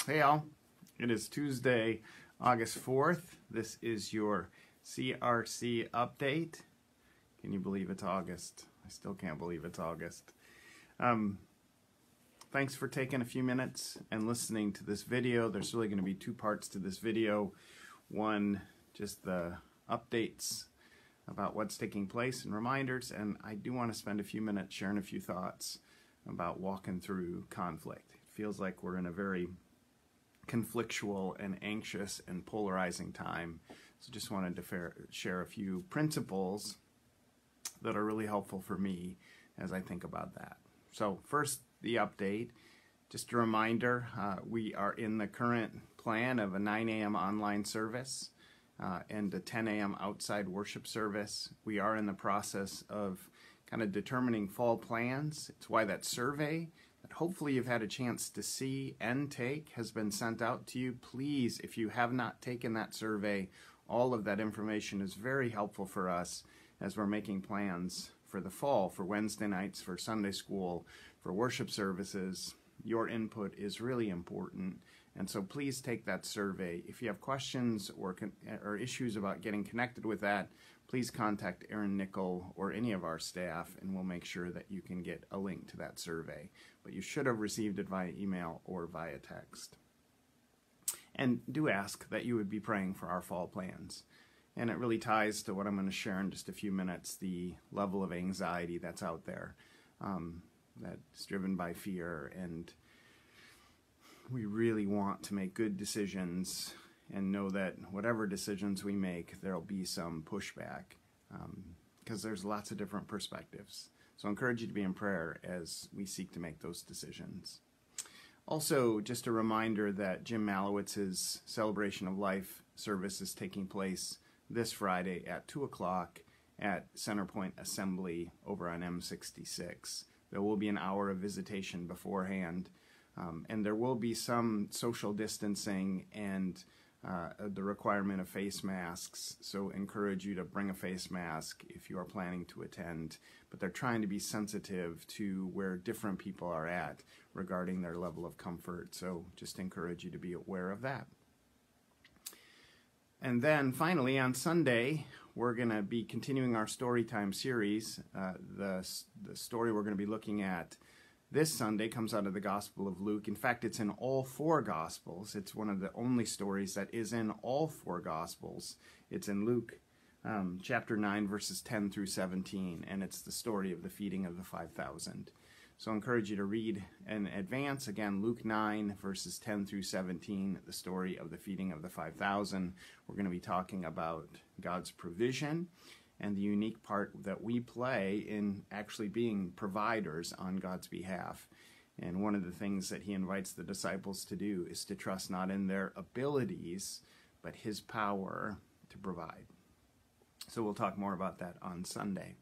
Hey all, it is Tuesday, August 4th. This is your CRC update. Can you believe it's August? I still can't believe it's August. Thanks for taking a few minutes and listening to this video. There's really going to be two parts to this video. One, just the updates about what's taking place and reminders, and I do want to spend a few minutes sharing a few thoughts about walking through conflict. It feels like we're in a very conflictual and anxious and polarizing time. So just wanted to share a few principles that are really helpful for me as I think about that. So first, the update. Just a reminder, we are in the current plan of a 9 a.m. online service and a 10 a.m. outside worship service. We are in the process of kind of determining fall plans. It's why that survey that hopefully you've had a chance to see and take has been sent out to you. Please, if you have not taken that survey, all of that information is very helpful for us as we're making plans for the fall, for Wednesday nights, for Sunday school, for worship services. Your input is really important, and so please take that survey. If you have questions or issues about getting connected with that, please contact Aaron Nickel or any of our staff, and we'll make sure that you can get a link to that survey. But you should have received it via email or via text. And do ask that you would be praying for our fall plans. And it really ties to what I'm going to share in just a few minutes, the level of anxiety that's out there, that's driven by fear. And we really want to make good decisions and know that whatever decisions we make, there'll be some pushback because there's lots of different perspectives. So I encourage you to be in prayer as we seek to make those decisions. Also, just a reminder that Jim Malowitz's Celebration of Life service is taking place this Friday at 2 o'clock at Centerpoint Assembly over on M66. There will be an hour of visitation beforehand, and there will be some social distancing and the requirement of face masks, so encourage you to bring a face mask if you are planning to attend. But they're trying to be sensitive to where different people are at regarding their level of comfort, so just encourage you to be aware of that. And then finally on Sunday, we're going to be continuing our Storytime series. The story we're going to be looking at this Sunday comes out of the Gospel of Luke. In fact, it's in all four Gospels. It's one of the only stories that is in all four Gospels. It's in Luke chapter 9, verses 10 through 17, and it's the story of the feeding of the 5,000. So I encourage you to read in advance. Again, Luke 9, verses 10 through 17, the story of the feeding of the 5,000. We're going to be talking about God's provision and the unique part that we play in actually being providers on God's behalf. And one of the things that he invites the disciples to do is to trust not in their abilities, but his power to provide. So we'll talk more about that on Sunday.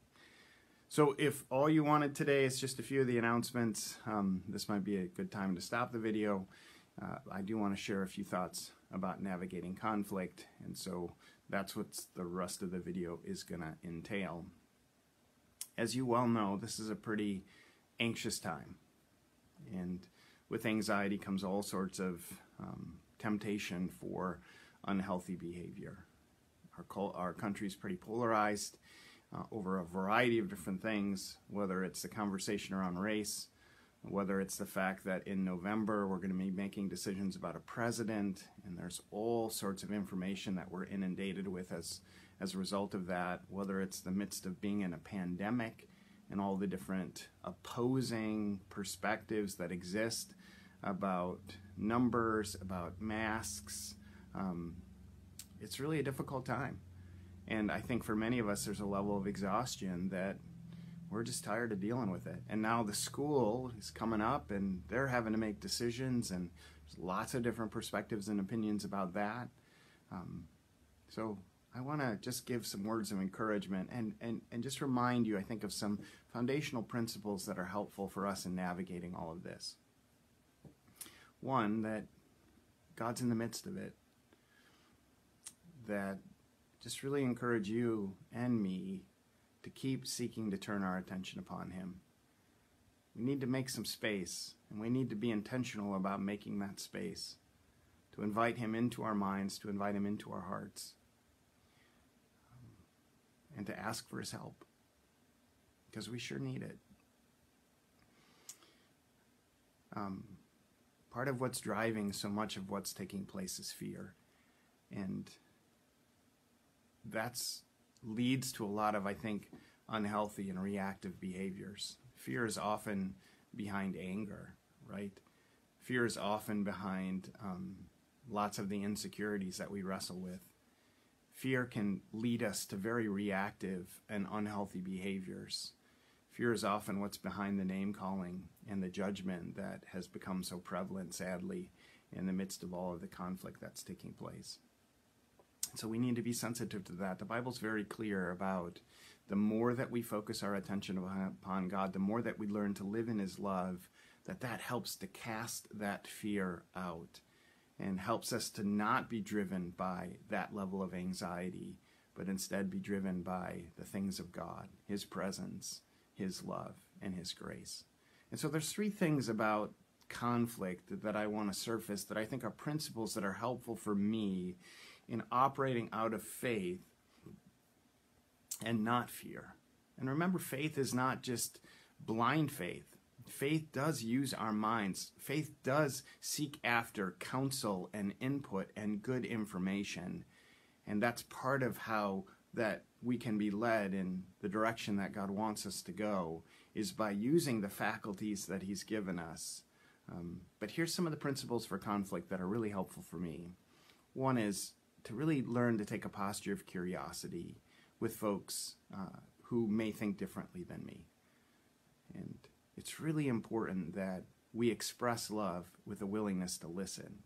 So if all you wanted today is just a few of the announcements, this might be a good time to stop the video. I do want to share a few thoughts about navigating conflict, and so that's what the rest of the video is going to entail. As you well know, this is a pretty anxious time, and with anxiety comes all sorts of temptation for unhealthy behavior. Our country's pretty polarized over a variety of different things, whether it's the conversation around race, whether it's the fact that in November we're going to be making decisions about a president, and there's all sorts of information that we're inundated with as a result of that, whether it's the midst of being in a pandemic and all the different opposing perspectives that exist about numbers, about masks. It's really a difficult time. And I think for many of us, there's a level of exhaustion that we're just tired of dealing with it. And now the school is coming up, and they're having to make decisions, and there's lots of different perspectives and opinions about that. So I want to just give some words of encouragement and just remind you, I think, of some foundational principles that are helpful for us in navigating all of this. One, that God's in the midst of it. That just really encourage you and me to keep seeking to turn our attention upon him. We need to make some space, and we need to be intentional about making that space. to invite him into our minds, to invite him into our hearts, and to ask for his help, because we sure need it. Part of what's driving so much of what's taking place is fear. And that's leads to a lot of, I think, unhealthy and reactive behaviors. Fear is often behind anger, right? Fear is often behind lots of the insecurities that we wrestle with. Fear can lead us to very reactive and unhealthy behaviors. Fear is often what's behind the name-calling and the judgment that has become so prevalent, sadly, in the midst of all of the conflict that's taking place. So we need to be sensitive to that. The Bible's very clear about the more that we focus our attention upon God, the more that we learn to live in his love, that helps to cast that fear out and helps us to not be driven by that level of anxiety, but instead be driven by the things of God, his presence, his love, and his grace. And so there's three things about conflict that I want to surface that I think are principles that are helpful for me in operating out of faith and not fear. And remember, faith is not just blind faith. Faith does use our minds. Faith does seek after counsel and input and good information. And that's part of how that we can be led in the direction that God wants us to go, is by using the faculties that he's given us. But here's some of the principles for conflict that are really helpful for me. One is to really learn to take a posture of curiosity with folks who may think differently than me. And it's really important that we express love with a willingness to listen.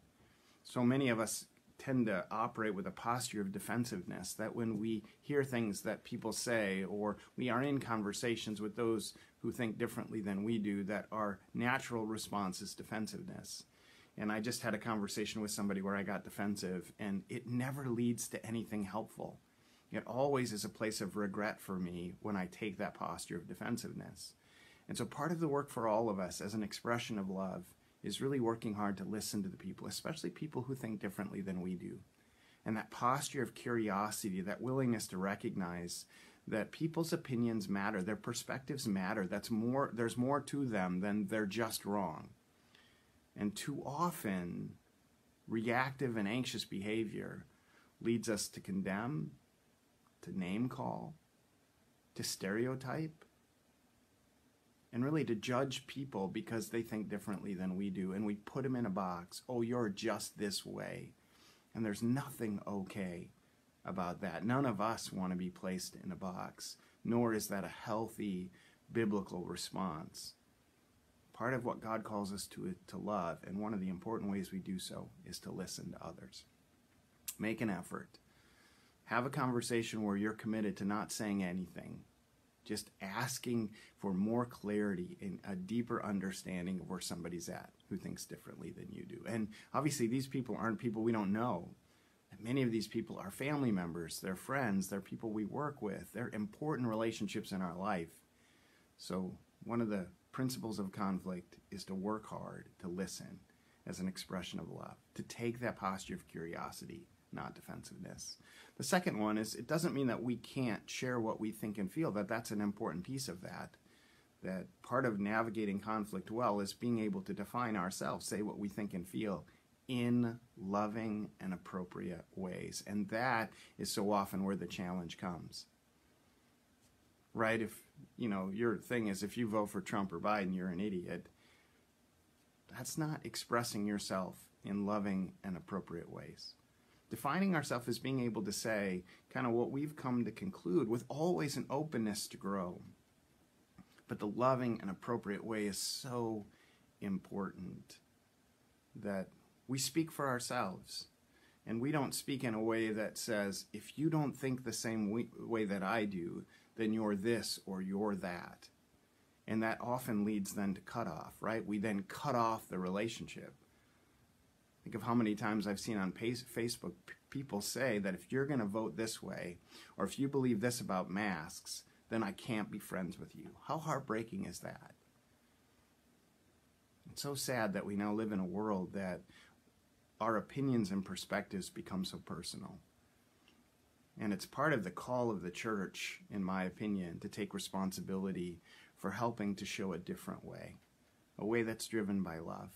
So many of us tend to operate with a posture of defensiveness, that when we hear things that people say, or we are in conversations with those who think differently than we do, that our natural response is defensiveness. And I just had a conversation with somebody where I got defensive, and it never leads to anything helpful. It always is a place of regret for me when I take that posture of defensiveness. And so part of the work for all of us as an expression of love is really working hard to listen to the people, especially people who think differently than we do. And that posture of curiosity, that willingness to recognize that people's opinions matter, their perspectives matter. There's more to them than they're just wrong. And too often, reactive and anxious behavior leads us to condemn, to name call, to stereotype, and really to judge people because they think differently than we do. And we put them in a box. Oh, you're just this way. And there's nothing okay about that. None of us want to be placed in a box, nor is that a healthy biblical response. Part of what God calls us to love, and one of the important ways we do so, is to listen to others. Make an effort. Have a conversation where you're committed to not saying anything, just asking for more clarity and a deeper understanding of where somebody's at who thinks differently than you do. And obviously these people aren't people we don't know. Many of these people are family members, they're friends, they're people we work with, they're important relationships in our life. So one of the principles of conflict is to work hard to listen as an expression of love, to take that posture of curiosity, not defensiveness. The second one is, it doesn't mean that we can't share what we think and feel, that's an important piece of that part of navigating conflict well is being able to define ourselves, say what we think and feel in loving and appropriate ways. And that is so often where the challenge comes. Right? If, your thing is if you vote for Trump or Biden, you're an idiot. That's not expressing yourself in loving and appropriate ways. Defining ourselves as being able to say kind of what we've come to conclude with always an openness to grow. But the loving and appropriate way is so important that we speak for ourselves. And we don't speak in a way that says, if you don't think the same way that I do, then you're this or you're that. And that often leads then to cutoff, right? We then cut off the relationship. Think of how many times I've seen on Facebook people say that if you're going to vote this way, or if you believe this about masks, then I can't be friends with you. How heartbreaking is that? It's so sad that we now live in a world that our opinions and perspectives become so personal. And it's part of the call of the church, in my opinion, to take responsibility for helping to show a different way, a way that's driven by love,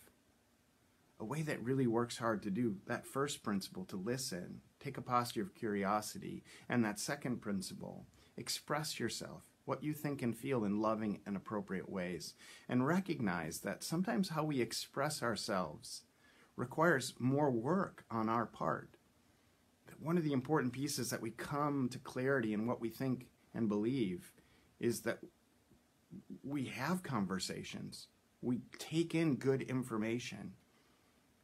a way that really works hard to do that first principle, to listen, take a posture of curiosity, and that second principle, express yourself, what you think and feel in loving and appropriate ways, and recognize that sometimes how we express ourselves requires more work on our part. That one of the important pieces that we come to clarity in what we think and believe is that we have conversations. We take in good information.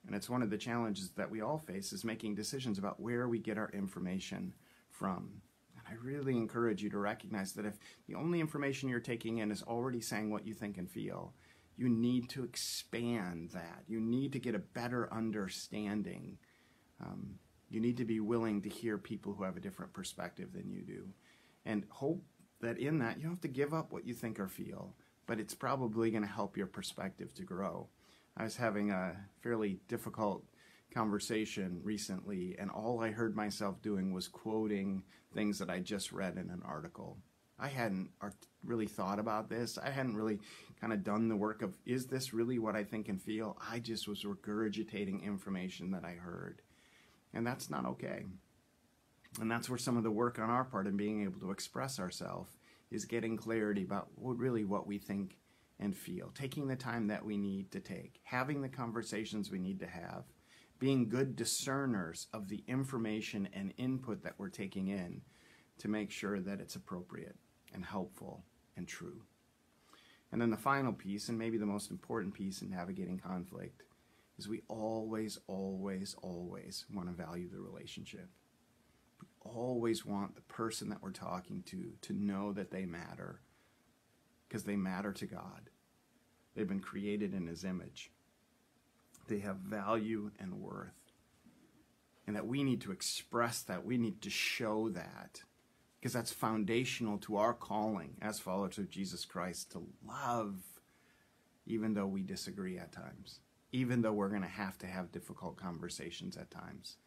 And it's one of the challenges that we all face, is making decisions about where we get our information from. And I really encourage you to recognize that if the only information you're taking in is already saying what you think and feel, you need to expand that. You need to get a better understanding. You need to be willing to hear people who have a different perspective than you do. And hope that in that, you don't have to give up what you think or feel, but it's probably going to help your perspective to grow. I was having a fairly difficult conversation recently, and all I heard myself doing was quoting things that I just read in an article. I hadn't really thought about this. I hadn't really kind of done the work of, is this really what I think and feel? I just was regurgitating information that I heard. And that's not okay. And that's where some of the work on our part in being able to express ourselves is getting clarity about really what we think and feel, taking the time that we need to take, having the conversations we need to have, being good discerners of the information and input that we're taking in to make sure that it's appropriate and helpful and true. And then the final piece, and maybe the most important piece in navigating conflict, is we always, always, always want to value the relationship. We always want the person that we're talking to know that they matter, because they matter to God. They've been created in His image. They have value and worth. And that we need to express that. We need to show that, because that's foundational to our calling as followers of Jesus Christ, to love even though we disagree at times, even though we're going to have difficult conversations at times.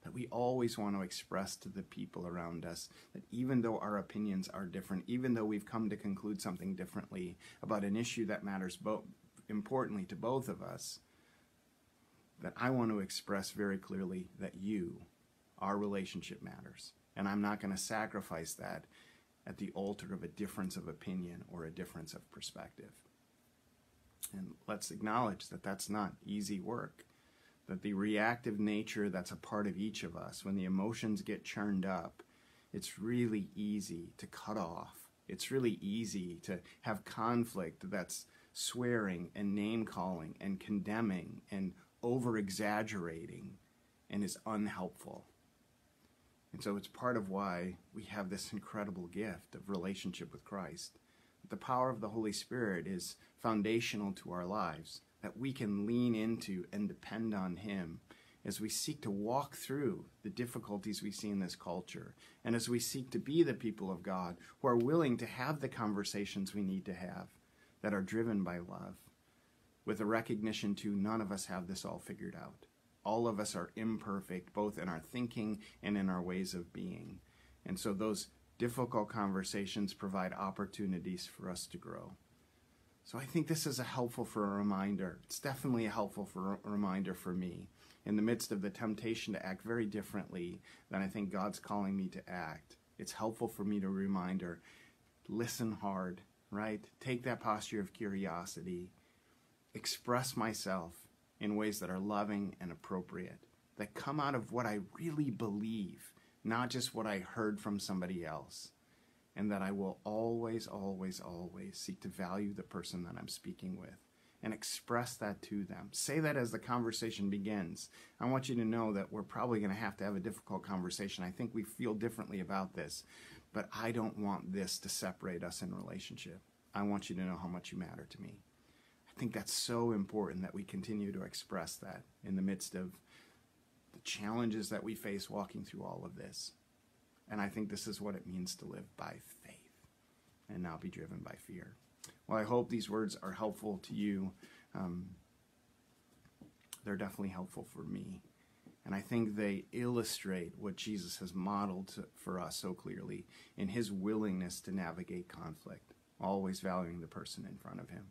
That we always want to express to the people around us that even though our opinions are different, even though we've come to conclude something differently about an issue that matters importantly to both of us, that I want to express very clearly that our relationship matters. And I'm not going to sacrifice that at the altar of a difference of opinion or a difference of perspective. And let's acknowledge that that's not easy work. That the reactive nature that's a part of each of us, when the emotions get churned up, it's really easy to cut off. It's really easy to have conflict that's swearing and name-calling and condemning and over-exaggerating and is unhelpful. And so it's part of why we have this incredible gift of relationship with Christ. The power of the Holy Spirit is foundational to our lives, that we can lean into and depend on Him as we seek to walk through the difficulties we see in this culture, and as we seek to be the people of God who are willing to have the conversations we need to have that are driven by love, with a recognition too, none of us have this all figured out. All of us are imperfect, both in our thinking and in our ways of being. And so those difficult conversations provide opportunities for us to grow. So I think this is helpful reminder. It's definitely a helpful reminder for me in the midst of the temptation to act very differently than I think God's calling me to act. It's helpful for me to reminder, listen hard, right? Take that posture of curiosity, express myself in ways that are loving and appropriate, that come out of what I really believe, not just what I heard from somebody else. And that I will always, always, always seek to value the person that I'm speaking with and express that to them. Say that as the conversation begins. I want you to know that we're probably going to have a difficult conversation. I think we feel differently about this, but I don't want this to separate us in relationship. I want you to know how much you matter to me. I think that's so important that we continue to express that in the midst of the challenges that we face walking through all of this. And I think this is what it means to live by faith and not be driven by fear. Well, I hope these words are helpful to you. They're definitely helpful for me. And I think they illustrate what Jesus has modeled for us so clearly in his willingness to navigate conflict, always valuing the person in front of him,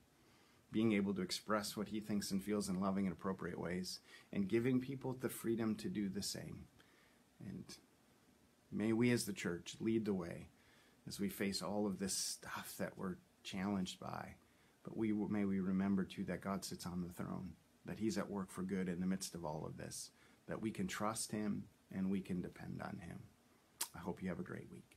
being able to express what he thinks and feels in loving and appropriate ways, and giving people the freedom to do the same. And may we as the church lead the way as we face all of this stuff that we're challenged by. But may we remember too that God sits on the throne, that he's at work for good in the midst of all of this, that we can trust him and we can depend on him. I hope you have a great week.